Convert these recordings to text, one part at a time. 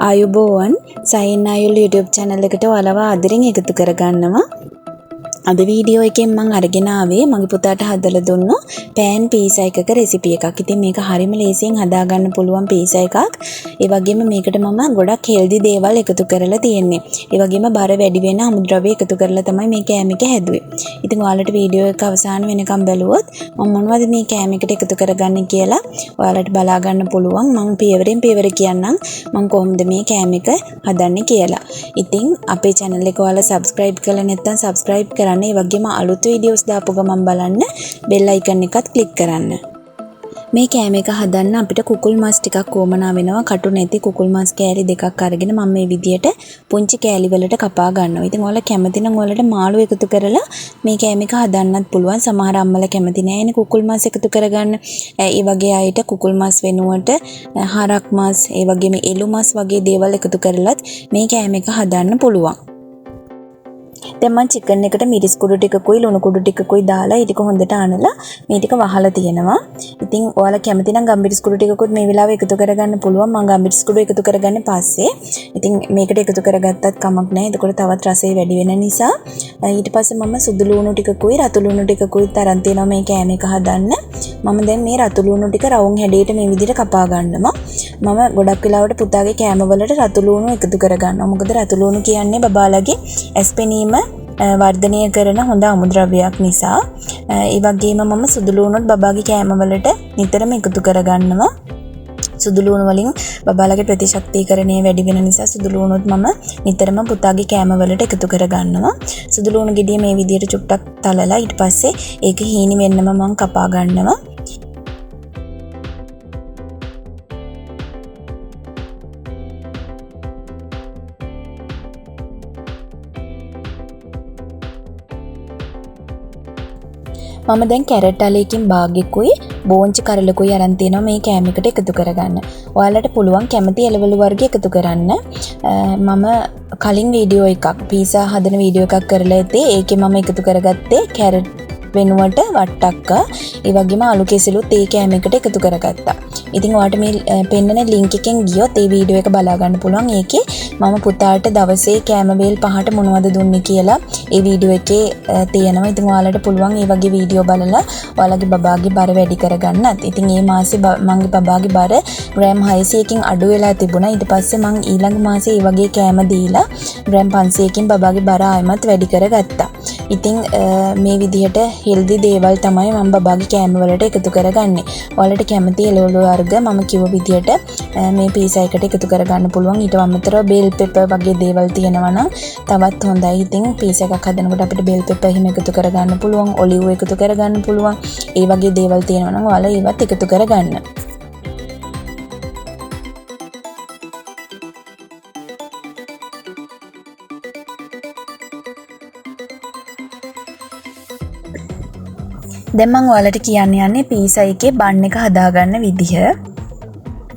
ආයුබෝවන් sign ආයුල් YouTube channel එකට ඔයාලව ආදරෙන් එකතු කරගන්නවා. අද වීඩියෝ එකෙන් මම අරගෙන ආවේ මගේ පුතාට හදලා දුන්න pan pizza එකක රෙසිපි එකක්. ඉතින් මේක හරිම ලේසියෙන් හදා ගන්න පුළුවන් pizza එකක්. ඒ වගේම මේකට මම ගොඩක් healthy දේවල් එකතු කරලා තියෙන්නේ. ඒ වගේම බර වැඩි වෙන අමුද්‍රව්‍ය එකතු කරලා තමයි මේ කෑම එක හැදුවේ. ඉතින් ඔයාලට වීඩියෝ එක අවසාන වෙනකම් බැලුවොත් මම මොනවද මේ කෑම එකට එකතු කරගන්නේ කියලා ඔයාලට බලා ගන්න පුළුවන්. මම පියවරෙන් පියවර කියන්නම් මම කොහොමද මේ කෑම එක හදන්නේ කියලා. ඉතින් අපේ channel එක ඔයාලා subscribe කරලා නැත්නම් subscribe කරන්න. ඒ වගේම අලුත් වීඩියෝස් දාපු ගමන් බලන්න bell icon එකත් click කරන්න. මේ කෑම එක හදන්න අපිට කුකුල් මස් ටිකක් වොමනා වෙනවා. කටු නැති කුකුල් මස් කෑලි දෙකක් අරගෙන මම මේ විදියට පුංචි කෑලි වලට කපා ගන්නවා. ඉතින් ඔයාලා කැමති නම් ඔයාලට මාළු එකතු කරලා මේ කෑම එක හදන්නත් පුළුවන්. සමහර අම්මලා කැමති නෑනේ කුකුල් මස් එකතු කරගන්න. ඒ වගේ අයට කුකුල් මස් වෙනුවට හරක් මස්, ඒ වගේම එළු මස් වගේ දේවල් එකතු කරලත් මේ කෑම එක හදන්න පුළුවන්. දැන් මම චිකන් එකට මිරිස් කුඩු ටිකකුයි ලුණු කුඩු ටිකකුයි දාලා ඊට හොඳට අනලා මේ ටික වහලා තියෙනවා. ඉතින් ඔයාලා කැමති නම් ගම්මිරිස් කුඩු ටිකකුත් මේ වෙලාවේ එකතු කරගන්න පුළුවන්. මම ගම්මිරිස් කුඩු එකතු කරගන්නේ පස්සේ. ඉතින් මේකට එකතු කරගත්තත් කමක් නැහැ. එතකොට තවත් රසය වැඩි වෙන නිසා. ඊට පස්සේ මම සුදු ලුණු ටිකකුයි රතු ලුණු ටිකකුයි තරම් තියෙනවා මේ කෑම එක හදන්න. මම දැන් මේ රතු ලුණු ටික රවුම් හැඩයට මේ විදිහට කපා ගන්නවා. මම ගොඩක් වෙලාවට පුතාගේ කෑම වලට රතු ලුණු එකතු කරගන්නවා. මොකද රතු ලුණු කියන්නේ බබාලගේ ඇස්පෙනීම වර්ධනය කරන හොඳ අමුද්‍රව්‍යයක් නිසා. ඒ වගේම මම සුදු ලුණුත් බබාගේ කෑම වලට නිතරම එකතු කරගන්නවා. සුදු ලුණු වලින් බබාලගේ ප්‍රතිශක්තිකරණය වැඩි වෙන නිසා සුදු ලුණුත් මම නිතරම පුතාගේ කෑම වලට එකතු කරගන්නවා. සුදු ලුණු ගෙඩිය මේ විදිහට චුට්ටක් තලලා ඊට පස්සේ ඒක හීනි වෙන්නම මම කපා ගන්නවා. මම දැන් කැරට් අලයකින් භාගයකුයි බෝංචි කරලකුයි අරන් තියෙනවා මේ කෑම එකට එකතු කරගන්න. ඔයාලට පුළුවන් කැමති එළවලු වර්ග එකතු කරන්න. මම කලින් වීඩියෝ එකක් පීසා හදන වීඩියෝ එකක් කරලා ඇත්තේ. ඒකේ මම එකතු කරගත්තේ කැරට් වෙනුවට වට්ටක්ක, ඒ වගේම අලු කෙසෙලුත් ඒ කෑම එකට එකතු කරගත්තා. ඉතින් ඔයාලට මේ පෙන්නන ලින්ක් එකෙන් ගියොත් ඒ වීඩියෝ එක බලා ගන්න පුළුවන්. ඒකේ මම පුතාට දවසේ කෑම වේල් 5ට මොනවද දුන්නේ කියලා ඒ වීඩියෝ එකේ තියෙනවා. ඉතින් ඔයාලට පුළුවන් මේ වගේ වීඩියෝ බලලා ඔයාලගේ බබාගේ බර වැඩි කරගන්නත්. ඉතින් මේ මාසේ මගේ බබාගේ බර ග්‍රෑම් 600කින් අඩු වෙලා තිබුණා. ඊට පස්සේ මම ඊළඟ මාසේ මේ වගේ කෑම දීලා ග්‍රෑම් 500කින් බබාගේ බර ආයෙමත් වැඩි කරගත්තා. ඉතින් මේ විදිහට හෙල්දි දේවල් තමයි මම බබාගේ කෑම වලට එකතු කරගන්නේ. ඔයාලට කැමති එළවලු වර්ග මම කිව්ව විදිහට මේ පීසා එකට එකතු කරගන්න පුළුවන්. ඊට අමතරව බෙල් පෙපර් වගේ දේවල් තියෙනවා නම් තවත් හොඳයි. ඉතින් පීසා එකක් හදනකොට අපිට බෙල් පෙපර් හිම එකතු කරගන්න පුළුවන්, ඔලිව් එකතු කරගන්න පුළුවන්. ඒ වගේ දේවල් තියෙනවා නම් ඔයාලා ඒවත් එකතු කරගන්න. දැන් මම ඔයාලට කියන්න යන්නේ පීසා එකේ බන් එක හදාගන්න විදිහ.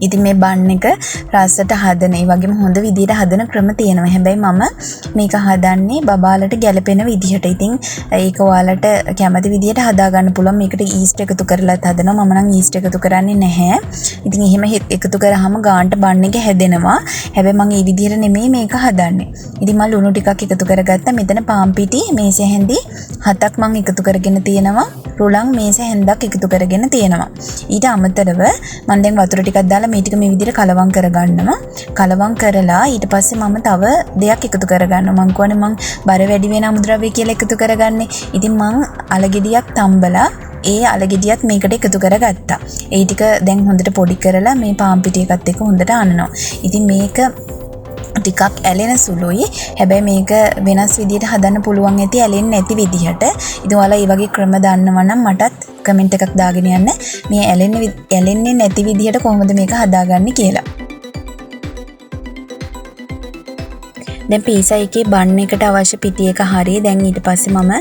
ඉතින් මේ බන් එක රසට හදන, ඒ වගේම හොඳ විදිහට හදන ක්‍රම තියෙනවා. හැබැයි මම මේක හදන්නේ බබාලට ගැළපෙන විදිහට. ඉතින් ඒක ඔයාලට කැමති විදිහට හදාගන්න පුළුවන්. මේකට ඊස්ට් එකතු කරලාත් හදනවා. මම නම් ඊස්ට් එකතු කරන්නේ නැහැ. ඉතින් එහෙම එකතු කරාම ගාන්ට බන් එක හැදෙනවා. හැබැයි මම මේ විදිහට නෙමෙයි මේක හදන්නේ. ඉතින් මම ලුණු ටිකක් එකතු කරගත්තා. මෙතන පාන් පිටි මේසෙ හැඳි 7ක් මම එකතු කරගෙන තියෙනවා. රුලන් මේසෙ හැන්දක් එකතු කරගෙන තියෙනවා. ඊට අමතරව මම දැන් වතුර ටිකක් දාලා මේ ටික මේ විදිහට කලවම් කරගන්නවා. කලවම් කරලා ඊට පස්සේ මම තව දෙයක් එකතු කරගන්නවා. මං කියන්නේ මං බර වැඩි වෙන අමුද්‍රව්‍ය කියලා එකතු කරගන්නේ. ඉතින් මං අලගෙඩියක් තම්බලා ඒ අලගෙඩියත් මේකට එකතු කරගත්තා. ඒ ටික දැන් හොඳට පොඩි කරලා මේ පාන් පිටි එකත් එක්ක හොඳට අනනවා. ඉතින් මේක ටිකක් ඇලෙන සුළුයි. හැබැයි මේක වෙනස් විදිහට හදන්න පුළුවන් ඇති ඇලෙන්නේ නැති විදිහට. ඉතින් ඔයාලා මේ වගේ ක්‍රම දන්නවා නම් මටත් කමෙන්ට් එකක් දාගෙන යන්න. මේ ඇලෙන්නේ නැති විදිහට කොහොමද මේක හදාගන්නේ කියලා. දැන් පීසා එකේ බන් එකට අවශ්‍ය පිටි එක හරිය. දැන් ඊට පස්සේ මම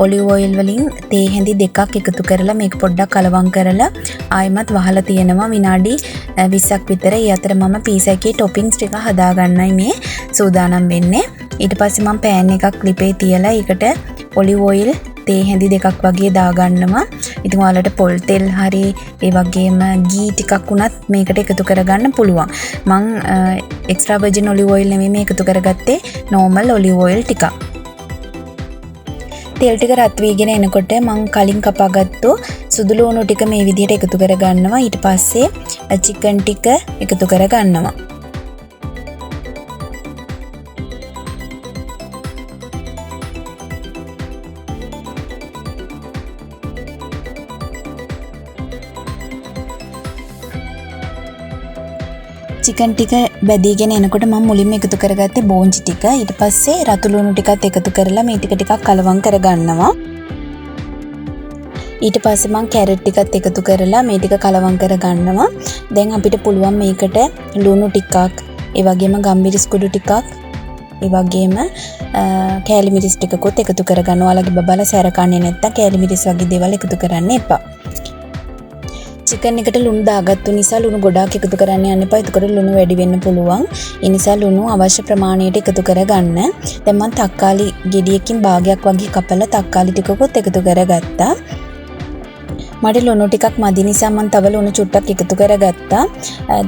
ඔලිව් ඔයිල් වලින් තේ හැඳි දෙකක් එකතු කරලා මේක පොඩ්ඩක් කලවම් කරලා ආයෙමත් වහලා තියෙනවා විනාඩි 20ක් විතර. ඒ අතර මම පීසා එකේ ටොපින්ග්ස් ටික හදාගන්නයි මේ සූදානම් වෙන්නේ. ඊට පස්සේ මම පෑන් එකක් ලිපේ තියලා ඒකට ඔලිව් ඔයිල් තේ හැඳි දෙකක් වගේ දාගන්නවා. ඉතින් ඔයාලට පොල් තෙල් හරි ඒ වගේම ගී ටිකක් උනත් මේකට එකතු කරගන්න පුළුවන්. මං එක්ස්ට්‍රා වර්ජින් ඔලිව් ඔයිල් නෙමෙයි මේ එකතු කරගත්තේ normal ඔලිව් ඔයිල් ටිකක්. තෙල් ටික රත් වීගෙන එනකොට මං කලින් කපාගත්තු සුදු ලුණු ටික මේ විදිහට එකතු කරගන්නවා. ඊට පස්සේ චිකන් ටික එකතු කරගන්නවා. චිකන් ටික බැදීගෙන එනකොට මම මුලින්ම එකතු කරගත්තේ බෝන්ජි ටික. ඊට පස්සේ රතු ලුණු ටිකත් එකතු කරලා මේ ටික ටිකක් කලවම් කරගන්නවා. ඊට පස්සේ මම කැරට් ටිකත් එකතු කරලා මේ ටික කලවම් කරගන්නවා. දැන් අපිට පුළුවන් මේකට ලුණු ටිකක්, ඒ වගේම ගම්මිරිස් කුඩු ටිකක්, ඒ වගේම කෑලි මිරිස් ටිකකුත් එකතු කරගන්න. ඔයාලගේ බබාලා සැර කන්නේ නැත්තම් කෑලි මිරිස් වගේ දේවල් එකතු කරන්න එපා. චිකන් එකට ලුණු දාගත්තු නිසා ලුණු ගොඩාක් එකතු කරන්න යන්න එපා. එතකොට ලුණු වැඩි වෙන්න පුළුවන්. ඒ නිසා ලුණු අවශ්‍ය ප්‍රමාණයට එකතු කරගන්න. දැන් මම තක්කාලි ගෙඩියකින් භාගයක් වගේ කපලා තක්කාලි ටිකකුත් එකතු කරගත්තා. මට ලුණු ටිකක් මදි නිසා මම තව ලුණු චුට්ටක් එකතු කරගත්තා.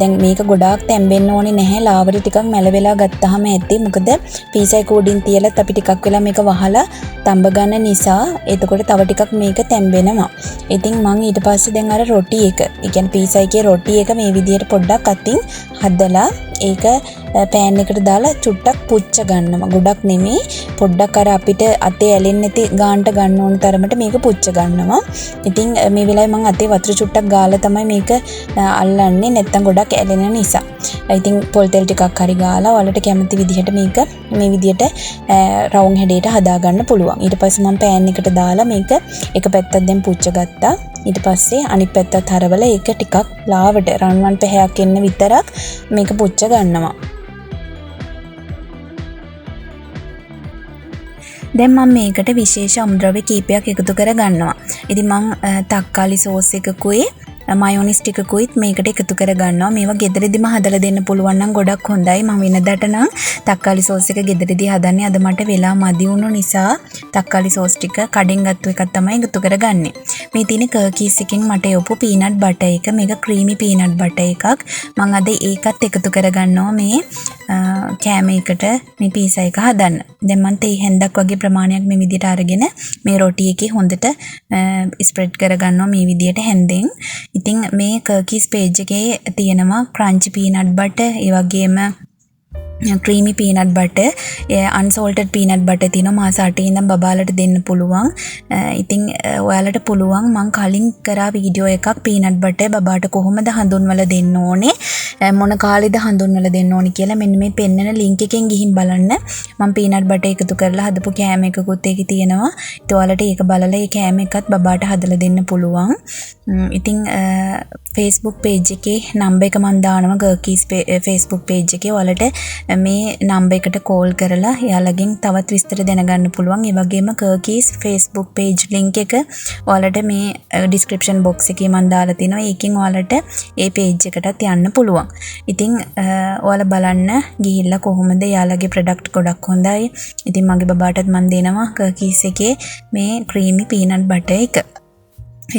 දැන් මේක ගොඩාක් තැම්බෙන්න ඕනේ නැහැ. ලාවරි ටිකක් මැල වෙලා ගත්තාම ඇති. මොකද පීසයි කෝඩින් තියලත් අපි ටිකක් වෙලා මේක වහලා තඹ ගන්න නිසා එතකොට තව ටිකක් මේක තැම්බෙනවා. ඉතින් මම ඊට පස්සේ දැන් අර රොටි එක, ඒ කියන්නේ පීසයිකේ රොටි එක මේ විදිහට පොඩ්ඩක් අතින් හදලා ඒක පෑන් එකට දාලා චුට්ටක් පුච්ච ගන්නවා. ගොඩක් නෙමෙයි. පොඩ්ඩක් අර අපිට අතේ ඇලෙන්නේ නැති ගානට ගන්න ඕන තරමට මේක පුච්ච ගන්නවා. ඉතින් මේ වෙලාවේ මම අතේ වතුර චුට්ටක් ගාලා තමයි මේක අල්ලන්නේ. නැත්තම් ගොඩක් ඇලෙන නිසා. ඉතින් පොල් තෙල් ටිකක් හරි ගාලා ඔයාලට කැමති විදිහට මේක මේ විදිහට රවුම් හැඩයට හදා ගන්න පුළුවන්. ඊට පස්සේ මම පෑන් එකට දාලා මේක එක පැත්තක් දැන් පුච්ච ගත්තා. ඊට පස්සේ අනිත් පැත්තත් හරවලා ඒක ටිකක් ලාවට රන්වන් පැහැයක් එන්න විතරක් මේක පුච්ච ගන්නවා. දැන් මම මේකට විශේෂ අමුද්‍රව්‍ය කීපයක් එකතු කර ගන්නවා. ඉතින් මම තක්කාලි සෝස් එකකුයි මයොනිස් ටිකකුත් මේකට එකතු කර ගන්නවා. මේවා ගෙදරදිම හදලා දෙන්න පුළුවන් නම් ගොඩක් හොඳයි. මම වෙනදාට නම් තක්කාලි සෝස් එක ගෙදරදී හදන්නේ. අද මට වෙලා මදි වුණු නිසා තක්කාලි සෝස් ටික කඩෙන් ගත්ත එකක් තමයි එකතු කරගන්නේ. මේ තියෙන කර්කීස් එකෙන් මට යොපු පීනට් බටර් එක. මේක ක්‍රීමි පීනට් බටර් එකක්. මම අද ඒකත් එකතු කරගන්නවා මේ කෑම එකට මේ පීසා එක හදන්න. දැන් මම තේ හැන්දක් වගේ ප්‍රමාණයක් මේ විදිහට අරගෙන මේ රොටි එකේ හොඳට ස්ප්‍රෙඩ් කරගන්නවා මේ විදිහට හැන්දෙන්. ඉතින් මේ කර්කීස් පේජ් එකේ තියෙනවා ක්‍රන්චි පීනට් බටර්, ඒ වගේම ක්‍රීමි පීනට් බටර්, අන්සෝල්ටඩ් පීනට් බටර් තියෙනවා. මාස 8 ඉඳන් බබාලට දෙන්න පුළුවන්. ඉතින් ඔයාලට පුළුවන් මම කලින් කරා වීඩියෝ එකක් පීනට් බටර් බබාට කොහොමද හඳුන්වලා දෙන්න ඕනේ, මොන කාලෙද හඳුන්වලා දෙන්න ඕනේ කියලා මෙන්න මේ පෙන්නන ලින්ක් එකෙන් ගිහින් බලන්න. මම පීනට් බටර් එකතු කරලා හදපු කෑම එකකුත් ඒකේ තියෙනවා. ඒත් ඔයාලට ඒක බලලා මේ කෑම එකත් බබාට හදලා දෙන්න පුළුවන්. ඉතින් Facebook page එකේ නම්බර් එක මම දානවා ගර්කීස් Facebook page එකේ. ඔයාලට මේ නම්බර් එකට කෝල් කරලා එයාලගෙන් තවත් විස්තර දැනගන්න පුළුවන්. ඒ වගේම කර්කීස් Facebook page link එක ඔයාලට මේ description box එකේ මම දාලා තිනවා. ඒකෙන් ඔයාලට ඒ page එකටත් යන්න පුළුවන්. ඉතින් ඔයාලා බලන්න ගිහිල්ලා කොහොමද එයාලගේ product ගොඩක් හොඳයි. ඉතින් මගේ බබාටත් මම දෙනවා කර්කීස් එකේ මේ creamy peanut butter එක.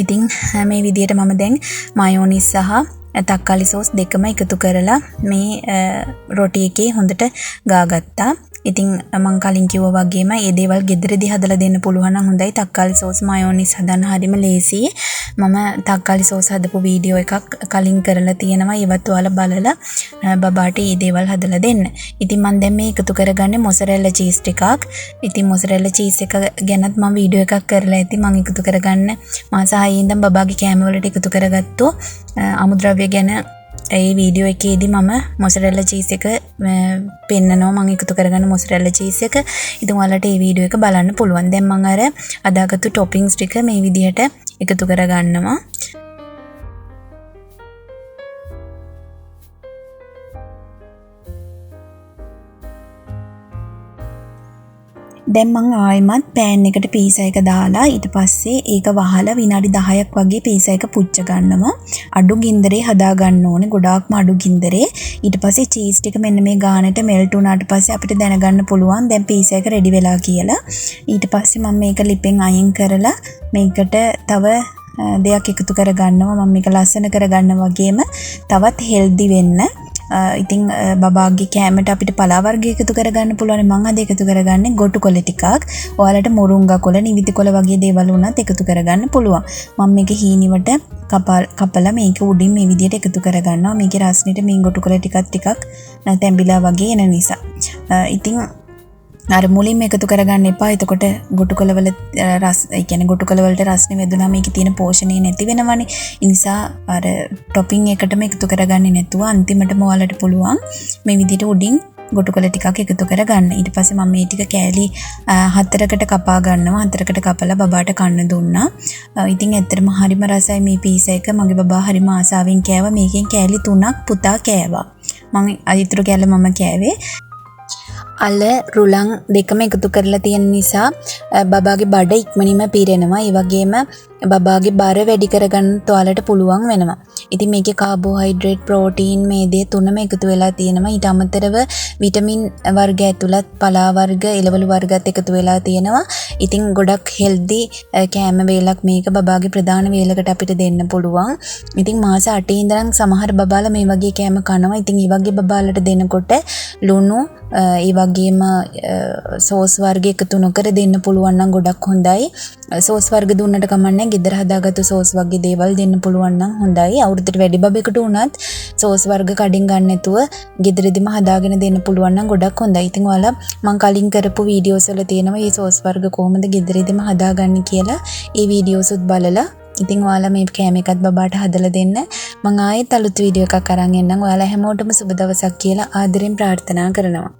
ඉතින් මේ විදිහට මම දැන් මයෝනිස් සහ තක්කාලි සෝස් දෙකම එකතු කරලා මේ රොටි එකේ හොඳට ගාගත්තා. ඉතින් මම කලින් කිව්වා වගේම මේ දේවල් ගෙදරදී හදලා දෙන්න පුළුවන් නම් හොඳයි. තක්කාලි සෝස් මයෝනිස් හදන්න හරිම ලේසි. මම තක්කාලි සෝස් හදපු වීඩියෝ එකක් කලින් කරලා තියෙනවා. ඒවත් ඔයාලා බලලා බබාට මේ දේවල් හදලා දෙන්න. ඉතින් මම දැන් මේ එකතු කරගන්නේ මොසරෙල්ලා චීස් ටිකක්. ඉතින් මොසරෙල්ලා චීස් එක ගැනත් මම වීඩියෝ එකක් කරලා ඇති. මම එකතු කරගන්න මාස 6 ඉඳන් බබාගේ කෑම වලට එකතු කරගත්තු අමුද්‍රව්‍ය ගැන ඒ වීඩියෝ එකේදී මම මොසරෙල්ලා චීස් එක පෙන්නනවා. මම එකතු කරගන්න මොසරෙල්ලා චීස් එක. ඉතින් ඔයාලට මේ වීඩියෝ එක බලන්න පුළුවන්. දැන් මම අර අදාගත්තු ටොපින්ග්ස් ටික මේ විදිහට එකතු කරගන්නවා. දැන් මං ආයෙමත් පෑන් එකට පීසා එක දාලා ඊට පස්සේ ඒක වහලා විනාඩි 10ක් වගේ පීසා එක පුච්ච ගන්නවා. අඩු ගින්දරේ හදා ගන්න ඕනේ. ගොඩාක්ම අඩු ගින්දරේ. ඊට පස්සේ චීස් ටික මෙන්න මේ ගානට මෙල්ට් වුණාට පස්සේ අපිට දැනගන්න පුළුවන් දැන් පීසා එක රෙඩි වෙලා කියලා. ඊට පස්සේ මම මේක ලිපෙන් අයින් කරලා මේකට තව දෙයක් එකතු කරගන්නවා. මම මේක ලස්සන කරගන්න වගේම තවත් හෙල්දි වෙන්න. ඉතින් බබාගේ කෑමට අපිට පලා වර්ග එකතු කරගන්න පුළුවන්. මම අද එකතු කරගන්නේ ගොටු කොළ ටිකක්. ඔයාලට මුරුංගා කොළ, නිවිති කොළ වගේ දේවල් උනත් එකතු කරගන්න පුළුවන්. මම මේක හීනිවට කපලා මේක උඩින් මේ විදිහට එකතු කරගන්නවා. මේකේ රසනෙට මේ ගොටු කොළ ටිකක් තැඹිලා වගේ එන නිසා. ඉතින් අර මුලින්ම එකතු කරගන්න එපා. එතකොට ගොටු කොළවල රස, ඒ කියන්නේ ගොටු කොළ වලට රසනේ වැදුනා මේකේ තියෙන පෝෂණය නැති වෙනවනේ. ඒ නිසා අර ටොපින් එකටම එකතු කරගන්නේ නැතුව අන්තිමටම ඔයාලට පුළුවන් මේ විදිහට උඩින් ගොටු කොළ ටිකක් එකතු කරගන්න. ඊට පස්සේ මම මේ ටික කෑලි 4කට කපා ගන්නවා. 4කට කපලා බබාට කන්න දුන්නා. ඉතින් ඇත්තටම හරිම රසයි මේ පීසා එක. මගේ බබා හරිම ආසාවෙන් කෑවා. මේකෙන් කෑලි 3ක් පුතා කෑවා. මම අයිතුරු කෑල්ල මම කෑවේ. අල රුලන් දෙකම එකතු කරලා තියෙන නිසා බබාගේ බඩ ඉක්මනින්ම පිරෙනවා. ඒ වගේම බබාගේ බර වැඩි කරගන්න ඔයාලට පුළුවන් වෙනවා. ඉතින් මේකේ කාබෝහයිඩ්‍රේට්, ප්‍රෝටීන් මේ දේ තුනම එකතු වෙලා තියෙනවා. ඊට අමතරව විටමින් වර්ග ඇතුළත් පලා වර්ග, එළවලු වර්ගත් එකතු වෙලා තියෙනවා. ඉතින් ගොඩක් හෙල්දි කෑම වේලක් මේක. බබාගේ ප්‍රධාන වේලකට අපිට දෙන්න පුළුවන්. ඉතින් මාස 8 ඉඳන් සමහර බබාලා මේ වගේ කෑම කනවා. ඉතින් මේ වගේ බබාලට දෙනකොට ලුණු ඒ වගේම සෝස් වර්ග එකතු නොකර දෙන්න පුළුවන් නම් ගොඩක් හොඳයි. සෝස් වර්ග දුන්නට කමන්නේ ගෙදර හදාගත්තු සෝස් වගේ දේවල් දෙන්න පුළුවන් නම් හොඳයි. අවුරුද්දට වැඩි බබෙකුට උනත් සෝස් වර්ග කඩින් ගන්න නැතුව ගෙදරදිම හදාගෙන දෙන්න පුළුවන් නම් ගොඩක් හොඳයි. ඉතින් ඔයාලා මම කලින් කරපු වීඩියෝස් වල තියෙනවා මේ සෝස් වර්ග කොහොමද ගෙදරදිම හදාගන්නේ කියලා. ඒ වීඩියෝස් උත් බලලා ඉතින් ඔයාලා මේ කෑම එකත් බබාට හදලා දෙන්න. මම ආයෙත් අලුත් වීඩියෝ එකක් අරන් එන්නම්. ඔයාලා හැමෝටම සුබ දවසක් කියලා ආදරෙන් ප්‍රාර්ථනා කරනවා.